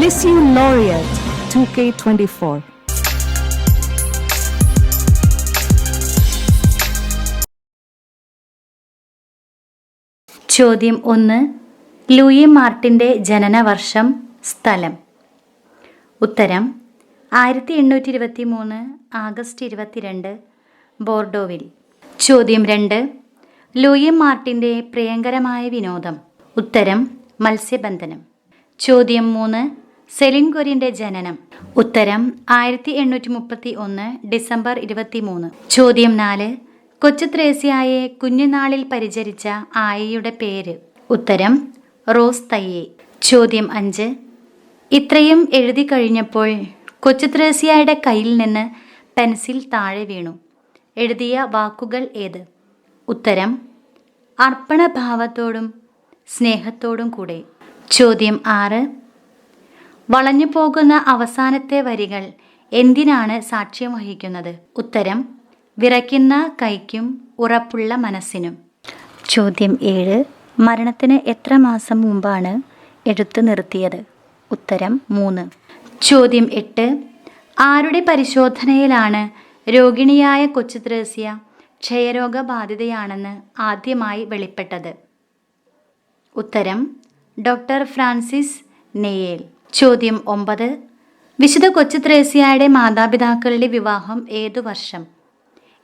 LISU Laureate 2K24. ചോദ്യം 1. Louis മാർട്ടിൻ്റെ ജനനവർഷം, സ്ഥലം. ഉത്തരം 1823 ആഗസ്റ്റ് 22 ബോർഡോവിൽ. ചോദ്യം 2. ലൂയി മാർട്ടിൻ്റെ പ്രിയങ്കരമായ വിനോദം. ഉത്തരം മത്സ്യബന്ധനം. ചോദ്യം 3. സെലിൻ ഗൊറിൻ്റെ ജനനം. ഉത്തരം 1831 ഡിസംബർ 23. ചോദ്യം 4. കൊച്ചു ത്രേസ്യായെ കുഞ്ഞുനാളിൽ പരിചരിച്ച ആയയുടെ പേര്. ഉത്തരം റോസ് തയ്യെ. ചോദ്യം 5. ഇത്രയും എഴുതി കഴിഞ്ഞപ്പോൾ കൊച്ചു ത്രേസ്യായുടെ കയ്യിൽ നിന്ന് പെൻസിൽ താഴെ വീണു. എഴുതിയ വാക്കുകൾ ഏത്? ഉത്തരം അർപ്പണഭാവത്തോടും സ്നേഹത്തോടും കൂടെ. ചോദ്യം 6. വളഞ്ഞു പോകുന്ന അവസാനത്തെ വരികൾ എന്തിനാണ് സാക്ഷ്യം വഹിക്കുന്നത്? ഉത്തരം വിറയ്ക്കുന്ന കൈക്കും ഉറപ്പുള്ള മനസ്സിനും. ചോദ്യം 7. മരണത്തിന് എത്ര മാസം മുമ്പാണ് എഴുത്ത് നിർത്തിയത്? ഉത്തരം 3. ചോദ്യം 8. ആരുടെ പരിശോധനയിലാണ് രോഗിണിയായ കൊച്ചു ത്രേസ്യ ക്ഷയരോഗബാധിതയാണെന്ന് ആദ്യമായി വെളിപ്പെട്ടത്? ഉത്തരം ഡോക്ടർ ഫ്രാൻസിസ് നെയേൽ. ചോദ്യം 9. വിശുദ്ധ കൊച്ചു ത്രേസ്യയുടെ മാതാപിതാക്കളുടെ വിവാഹം ഏതു വർഷം,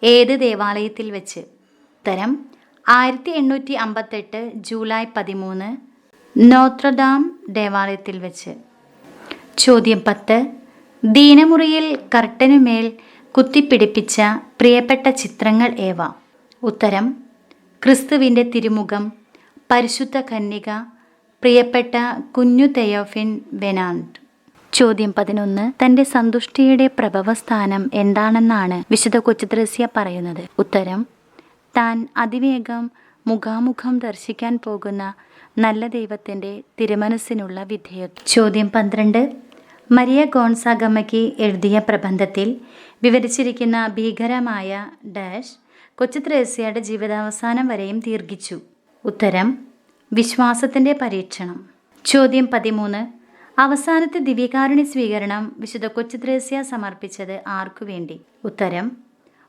ഏത് ദേവാലയത്തിൽ വെച്ച്? ഉത്തരം 1858 ജൂലൈ 13 നോത്രദാം ദേവാലയത്തിൽ വെച്ച്. ചോദ്യം 10. ദീനമുറിയിൽ കർട്ടനുമേൽ കുത്തിപ്പിടിപ്പിച്ച പ്രിയപ്പെട്ട ചിത്രങ്ങൾ ഏവ? ഉത്തരം ക്രിസ്തുവിൻ്റെ തിരുമുഖം, പരിശുദ്ധ കന്യക, പ്രിയപ്പെട്ട കുഞ്ഞു തെയോഫിൻ വെനാൻഡ്. ചോദ്യം 11. തൻ്റെ സന്തുഷ്ടിയുടെ പ്രഭവസ്ഥാനം എന്താണെന്നാണ് വിശുദ്ധ കൊച്ചു ത്രേസ്യ പറയുന്നത്? ഉത്തരം താൻ അതിവേഗം മുഖാമുഖം ദർശിക്കാൻ പോകുന്ന നല്ല ദൈവത്തിൻ്റെ തിരുമനസ്സിനുള്ള വിധേയത്വം. ചോദ്യം 12. മരിയ ഗോൺസാഗമ്മയ്ക്ക് എഴുതിയ പ്രബന്ധത്തിൽ വിവരിച്ചിരിക്കുന്ന ഭീകരമായ ഡാഷ് കൊച്ചു ത്രേസ്യയുടെ ജീവിതാവസാനം വരെയും ദീർഘിച്ചു. ഉത്തരം വിശ്വാസത്തിൻ്റെ പരീക്ഷണം. ചോദ്യം 13. അവസാനത്തെ ദിവ്യകാരുണ്യ സ്വീകരണം വിശുദ്ധ കൊച്ചു ത്രേസ്യ സമർപ്പിച്ചത് ആർക്കു വേണ്ടി? ഉത്തരം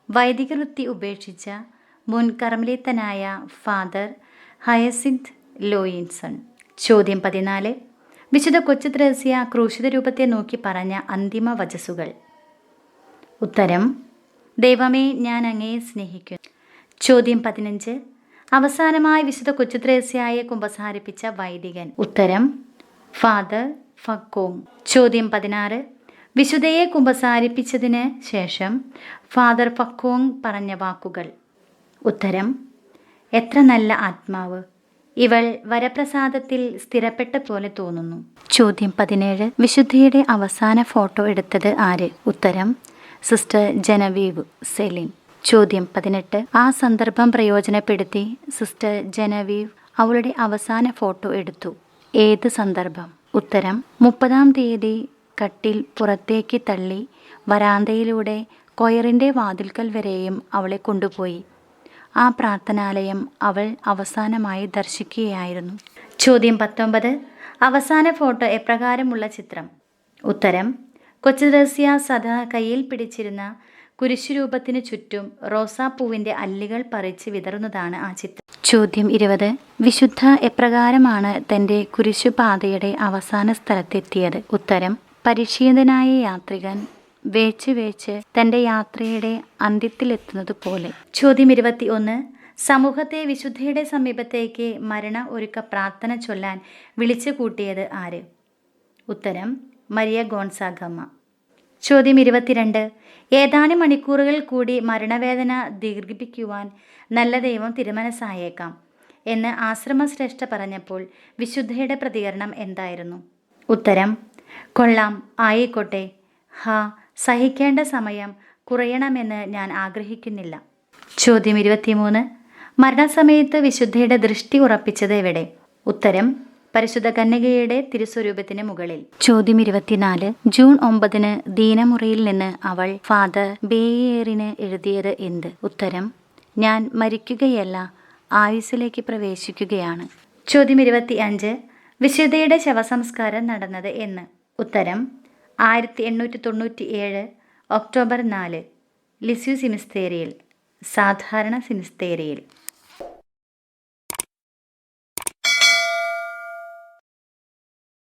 വൈദിക വൃത്തി ഉപേക്ഷിച്ച മുൻ കർമ്മലീത്തനായ ഫാദർ ഹയസിന്ത് ലോയിൻസൺ. ചോദ്യം 14. വിശുദ്ധ കൊച്ചു ത്രേസ്യ ക്രൂശിത രൂപത്തെ നോക്കി പറഞ്ഞ അന്തിമ വചസ്സുകൾ. ഉത്തരം ദൈവമേ, ഞാൻ അങ്ങയെ സ്നേഹിക്കുന്നു. ചോദ്യം 15. അവസാനമായി വിശുദ്ധ കൊച്ചു ത്രേസ്യയെ കുമ്പസാരിപ്പിച്ച വൈദികൻ. ഉത്തരം ഫാദർ ഫക്കോങ്. ചോദ്യം 16. വിശുദ്ധയെ കുമ്പസാരിപ്പിച്ചതിന് ശേഷം ഫാദർ ഫക്കോങ് പറഞ്ഞ വാക്കുകൾ. ഉത്തരം എത്ര നല്ല ആത്മാവ്, ഇവൾ വരപ്രസാദത്തിൽ സ്ഥിരപ്പെട്ട പോലെ തോന്നുന്നു. ചോദ്യം 17. വിശുദ്ധയുടെ അവസാന ഫോട്ടോ എടുത്തത് ആര്? ഉത്തരം സിസ്റ്റർ ജനവീവ് സെലിൻ. ചോദ്യം 18. ആ സന്ദർഭം പ്രയോജനപ്പെടുത്തി സിസ്റ്റർ ജനവീവ് അവളുടെ അവസാന ഫോട്ടോ എടുത്തു. ഏത് സന്ദർഭം? ഉത്തരം 30-ാം തീയതി കട്ടിൽ പുറത്തേക്ക് തള്ളി വരാന്തയിലൂടെ കൊയറിൻ്റെ വാതിൽക്കൽ വരെയും അവളെ കൊണ്ടുപോയി. ആ പ്രാർത്ഥനാലയം അവൾ അവസാനമായി ദർശിക്കുകയായിരുന്നു. ചോദ്യം 19. അവസാന ഫോട്ടോ എപ്രകാരമുള്ള ചിത്രം? ഉത്തരം കൊച്ചു ത്രേസ്യ സദാ കയ്യിൽ പിടിച്ചിരുന്ന കുരിശുരൂപത്തിന് ചുറ്റും റോസാപ്പൂവിൻ്റെ അല്ലികൾ പറിച്ച് വിതറുന്നതാണ് ആ ചിത്രം. ചോദ്യം 20. വിശുദ്ധ എപ്രകാരമാണ് തൻ്റെ കുരിശുപാതയുടെ അവസാന സ്ഥലത്തെത്തിയത്? ഉത്തരം പരിക്ഷീതനായ യാത്രികൻ വേച്ച് തൻ്റെ യാത്രയുടെ അന്ത്യത്തിലെത്തുന്നത് പോലെ. ചോദ്യം 21. സമൂഹത്തെ വിശുദ്ധയുടെ സമീപത്തേക്ക് മരണ ഒരുക്ക പ്രാർത്ഥന ചൊല്ലാൻ വിളിച്ചു കൂട്ടിയത് ആര്? ഉത്തരം മരിയ ഗോൺസാഗമ്മ. ചോദ്യം 22. ഏതാനും മണിക്കൂറുകൾ കൂടി മരണവേദന ദീർഘിപ്പിക്കുവാൻ നല്ല ദൈവം തിരുമനസ്സായേക്കാം എന്ന് ആശ്രമശ്രേഷ്ഠ പറഞ്ഞപ്പോൾ വിശുദ്ധയുടെ പ്രതികരണം എന്തായിരുന്നു? ഉത്തരം കൊള്ളാം, ആയിക്കോട്ടെ. സഹിക്കേണ്ട സമയം കുറയണമെന്ന് ഞാൻ ആഗ്രഹിക്കുന്നില്ല. ചോദ്യം 23. മരണസമയത്ത് വിശുദ്ധയുടെ ദൃഷ്ടി ഉറപ്പിച്ചത് എവിടെ? ഉത്തരം പരിശുദ്ധ കന്യകയുടെ തിരുസ്വരൂപത്തിന് മുകളിൽ. ചോദ്യം 24. ജൂൺ 9 ദീനമുറിയിൽ നിന്ന് അവൾ ഫാദർ ബേയേറിന് എഴുതിയത് എന്ത്? ഉത്തരം ഞാൻ മരിക്കുകയല്ല, ആയുസ്സിലേക്ക് പ്രവേശിക്കുകയാണ്. ചോദ്യം 25. വിശുദ്ധയുടെ ശവസംസ്കാരം നടന്നത് എന്ന്? ഉത്തരം 1897 ഒക്ടോബർ 4 ലിസ്യു സിമിസ്തേരിയിൽ, സാധാരണ സിമിസ്തേരിയിൽ.